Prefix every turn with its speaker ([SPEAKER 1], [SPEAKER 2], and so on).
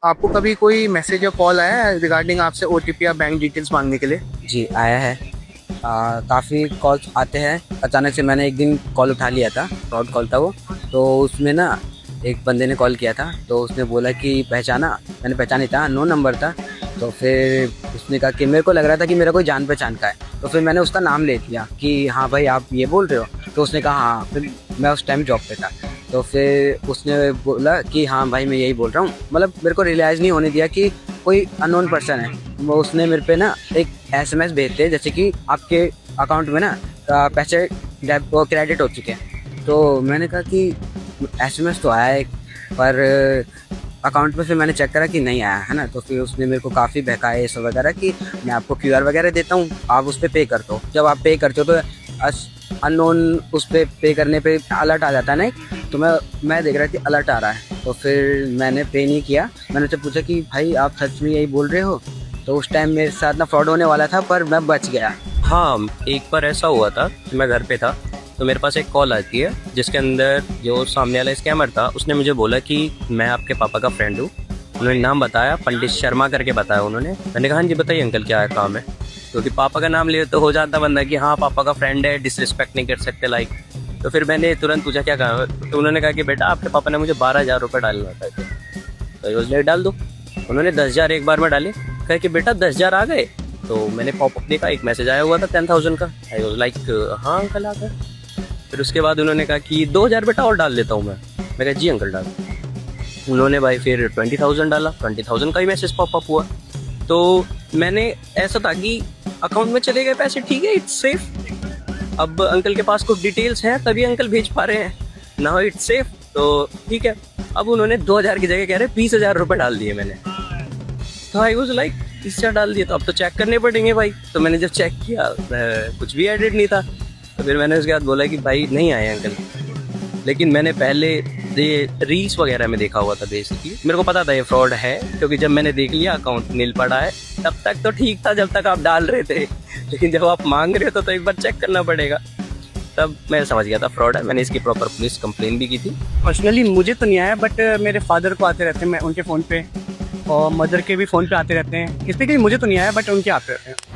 [SPEAKER 1] आपको कभी कोई मैसेज या कॉल आया है रिगार्डिंग आपसे ओटीपी या बैंक डिटेल्स मांगने के लिए?
[SPEAKER 2] जी आया है। काफ़ी कॉल्स आते हैं। अचानक से मैंने एक दिन कॉल उठा लिया था, फ्रॉड कॉल था वो। तो उसमें ना एक बंदे ने कॉल किया था, तो उसने बोला कि पहचाना। मैंने पहचानी था, नो नंबर था। तो फिर उसने कहा कि मेरे को लग रहा था कि मेरा कोई जान पहचान का है। तो फिर मैंने उसका नाम ले लिया कि हाँ भाई आप ये बोल रहे हो। तो उसने कहा हाँ। फिर मैं उस टाइम जॉब पे था। तो फिर उसने बोला कि हाँ भाई मैं यही बोल रहा हूँ। मतलब मेरे को रियलाइज़ नहीं होने दिया कि कोई अननोन पर्सन है। वो उसने मेरे पे ना एक एसएमएस भेजते जैसे कि आपके अकाउंट में ना पैसे क्रेडिट हो चुके हैं। तो मैंने कहा कि एसएमएस तो आया है पर अकाउंट में। फिर मैंने चेक करा कि नहीं आया है ना। तो फिर उसने मेरे को काफ़ी बहकाया ये सब वगैरह कि मैं आपको क्यूआर वगैरह देता हूँ, आप उस पर पे कर दो। जब आप पे करते हो तो अननोन उस पर पे करने पे अलर्ट आ जाता है ना। तो मैं देख रहा था अलर्ट आ रहा है। तो फिर मैंने पे नहीं किया। मैंने उससे पूछा कि भाई आप सच में यही बोल रहे हो? तो उस टाइम मेरे साथ ना फ्रॉड होने वाला था पर मैं बच गया।
[SPEAKER 3] हाँ, एक बार ऐसा हुआ था कि मैं घर पे था, तो मेरे पास एक कॉल आती है जिसके अंदर जो सामने वाला स्कैमर था उसने मुझे बोला कि मैं आपके पापा का फ्रेंड हूँ। उन्होंने नाम बताया, पंडित शर्मा करके बताया उन्होंने। मैंने कहा हाँ जी बताइए अंकल क्या है काम है। क्योंकि पापा का नाम लिए तो हो जाता बंदा कि हाँ पापा का फ्रेंड है, डिसरिस्पेक्ट नहीं कर सकते लाइक। तो फिर मैंने तुरंत पूछा क्या कहा। तो उन्होंने कहा कि बेटा आपके पापा ने मुझे 12,000 रुपये डालना था, तो योजना डाल दो। उन्होंने 10,000 एक बार में डाले। कहा कि बेटा 10,000 आ गए। तो मैंने पॉपअप देखा, एक मैसेज आया हुआ था 10,000 का। आई वाज लाइक हाँ अंकल आ गए। फिर उसके बाद उन्होंने कहा कि 2,000 बेटा और डाल देता हूँ मैं कहा जी अंकल डाल। उन्होंने भाई फिर 20,000 डाला, 20,000 का ही मैसेज पॉपअप हुआ। तो मैंने ऐसा था कि अकाउंट में चले गए पैसे, ठीक है इट्स सेफ। अब अंकल के पास कुछ डिटेल्स हैं तभी अंकल भेज पा रहे हैं, ना इट्स सेफ तो ठीक है। अब उन्होंने 2,000 की जगह कह रहे 20,000 रुपये डाल दिए मैंने। तो आई वाज लाइक 20,000 डाल दिए तो अब तो चेक करने पड़ेंगे भाई। तो मैंने जब चेक किया कुछ भी एडिट नहीं था। तो फिर मैंने उसके बाद बोला कि भाई नहीं आए अंकल। लेकिन मैंने पहले ये रील्स वगैरह में देखा हुआ था बेसिकली। मेरे को पता था ये फ्रॉड है क्योंकि जब मैंने देख लिया अकाउंट नील पड़ा है तब तक तो ठीक था जब तक आप डाल रहे थे। लेकिन जब आप मांग रहे हो तो एक बार चेक करना पड़ेगा। तब मैं समझ गया था फ्रॉड है। मैंने इसकी प्रॉपर पुलिस कंप्लेन भी की थी।
[SPEAKER 1] पर्सनली मुझे तो नहीं आया बट मेरे फादर को आते रहते हैं, मैं उनके फ़ोन पे, और मदर के भी फ़ोन पे आते रहते हैं। किसी के मुझे तो नहीं आया बट उनके आते रहते हैं।